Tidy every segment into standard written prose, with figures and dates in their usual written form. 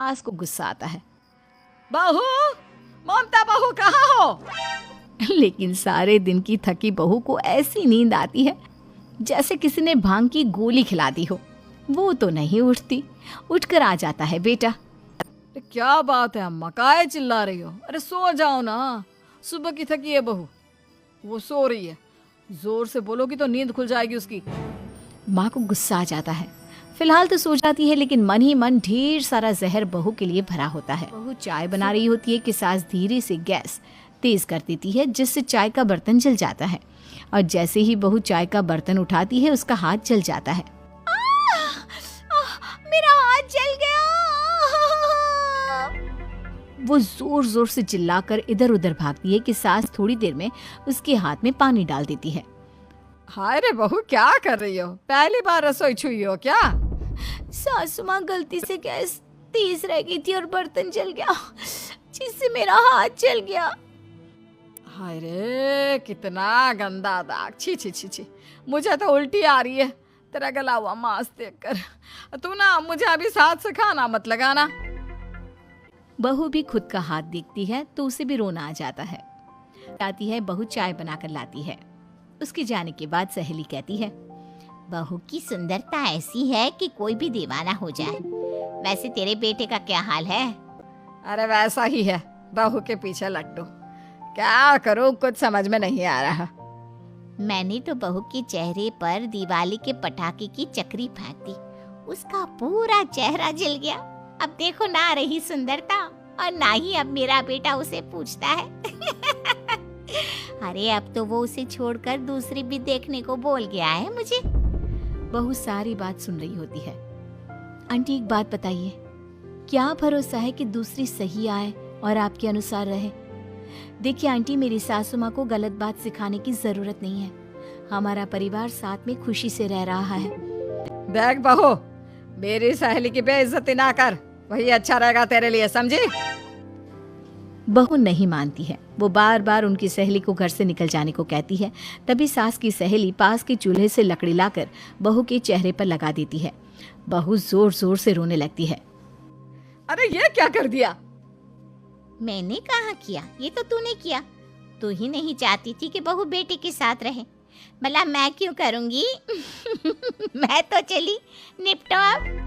सास को गुस्सा आता है। बहू, ममता बहू कहाँ हो? लेकिन सारे दिन की थकी बहू को ऐसी नींद आती है जैसे किसी ने भांग की गोली खिला दी हो। वो तो नहीं उठती। उठकर आ जाता है बेटा। क्या बात है अम्मा, काहे चिल्ला रही हो? अरे सो जाओ ना, सुबह की थकी है बहू। वो सो रही है, जोर से बोलोगी तो नींद खुल जाएगी उसकी। माँ को गुस्सा आ जाता है। फिलहाल तो सो जाती है, लेकिन मन ही मन ढेर सारा जहर बहू के लिए भरा होता है। बहू चाय बना रही होती है कि सास धीरे से गैस तेज कर देती है, जिससे चाय का बर्तन जल जाता है। और जैसे ही बहू चाय का बर्तन उठाती है, उसका हाथ जल जाता है। मेरा हाथ जल गया। वो जोर जोर से चिल्लाकर इधर उधर भागती है कि सास थोड़ी देर में उसके हाथ में पानी डाल देती है। हाय रे बहू, क्या कर रही हो? पहली बार रसोई छुई हो क्या? सासू माँ, गलती से गैस तेज रह गई थी और बर्तन जल गया, जिससे मेरा हाथ जल गया। हाय रे, कितना गंदा दाग। छी छी छी छी, मुझे तो उल्टी आ रही है तेरा गला हुआ मांस देखकर। तू ना मुझे अभी साथ से खाना मत लगाना। बहू भी खुद का हाथ देखती है तो उसे भी रोना आ जाता है। आती है बहू चाय बनाकर लाती है। उसके जाने के बाद सहेली कहती है, बहू की सुंदरता ऐसी है कि कोई भी दीवाना हो जाए। वैसे तेरे बेटे का क्या हाल है? अरे वैसा ही है, बहू के पीछे लट्टू। क्या करूं, कुछ समझ में नहीं आ रहा। मैंने तो बहू के चेहरे पर दिवाली के पटाखे की चक्री फेंक दी, उसका पूरा चेहरा जल गया। अब देखो ना रही सुंदरता, और ना ही अब मेरा बेटा उसे पूछता है। अरे अब तो वो उसे छोड़कर दूसरी भी देखने को बोल गया है मुझे। बहू सारी बात सुन रही होती है। आंटी एक बात बताइए, क्या भरोसा है कि दूसरी सही आए और आपके अनुसार रहे? देखिए आंटी, मेरी सासू माँ को गलत बात सिखाने की जरूरत नहीं है। हमारा परिवार साथ में खुशी से रह रहा है। देख बहू, मेरी सहेली की बेइज्जती ना कर, वही अच्छा रहेगा तेरे लिए, समझी? बहू नहीं मानती है। वो बार बार उनकी सहेली को घर से निकल जाने को कहती है। तभी सास की सहेली पास के चूल्हे से लकड़ी लाकर बहू के चेहरे पर लगा देती है। बहू जोर जोर से रोने लगती है। अरे ये क्या कर दिया? मैंने कहाँ किया, ये तो तूने किया। तू ही नहीं चाहती थी कि बहू बेटे के साथ रहे, भला मैं क्यों करूँगी? मैं तो चली, निपटो अब।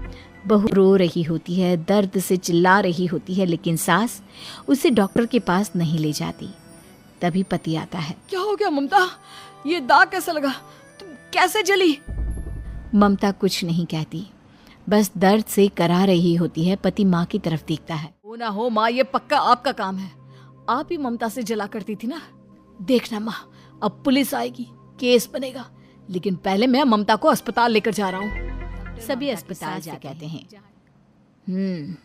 बहू रो रही होती है, दर्द से चिल्ला रही होती है, लेकिन सास उसे डॉक्टर के पास नहीं ले जाती। तभी पति आता है। क्या हो गया ममता? ये दाग कैसे लगा? तुम कैसे जली? ममता कुछ नहीं कहती, बस दर्द से करा रही होती है। पति माँ की तरफ देखता है। हो ना हो माँ, ये पक्का आपका काम है। आप ही ममता से जला करती थी ना। देखना माँ, अब पुलिस आएगी, केस बनेगा, लेकिन पहले मैं ममता को अस्पताल लेकर जा रहा हूँ। सभी अस्पताल जा कहते हैं,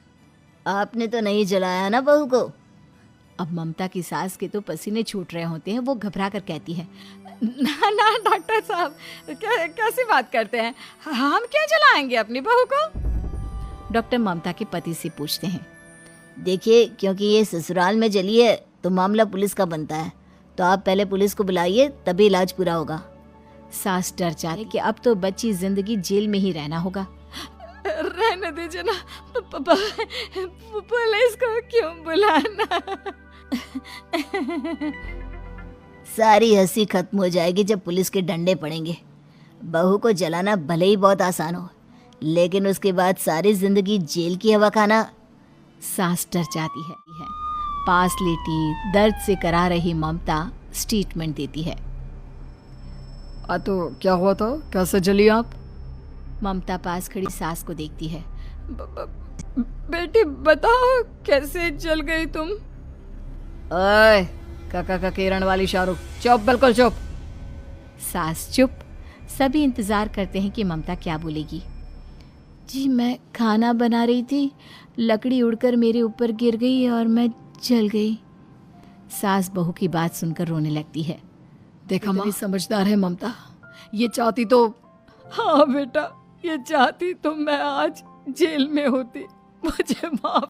आपने तो नहीं जलाया ना बहू को? अब ममता की सास के तो पसीने छूट रहे होते हैं। वो घबरा कर कहती है, ना ना डॉक्टर साहब, कैसी बात करते हैं? हम क्या जलाएंगे अपनी बहू को? डॉक्टर ममता के पति से पूछते हैं। देखिए, क्योंकि ये ससुराल में जली है तो मामला पुलिस का बनता है, तो आप पहले पुलिस को बुलाइए, तभी इलाज पूरा होगा। सास डर जाती कि अब तो बच्ची जिंदगी जेल में ही रहना होगा। रहने दीजिए ना, पुलिस को क्यों बुलाना? सारी हंसी खत्म हो जाएगी जब पुलिस के डंडे पड़ेंगे। बहू को जलाना भले ही बहुत आसान हो, लेकिन उसके बाद सारी जिंदगी जेल की हवा खाना। सास डर जाती है। पास लेटी दर्द से करा रही ममता स्टेटमेंट देती है। तो क्या हुआ था? कैसे जली आप? ममता पास खड़ी सास को देखती है। बेटी बताओ, कैसे जल गई तुम? ओए, काका का किरण वाली शाहरुख, चुप, बिल्कुल चुप। सास चुप। सभी इंतजार करते हैं कि ममता क्या बोलेगी। जी मैं खाना बना रही थी, लकड़ी उड़कर मेरे ऊपर गिर गई और मैं जल गई। सास बहू की बात सुनकर रोने लगती है। देखा माँ, समझदार है ममता। ये चाहती तो, हाँ बेटा, ये चाहती तो मैं आज जेल में होती। मुझे माफ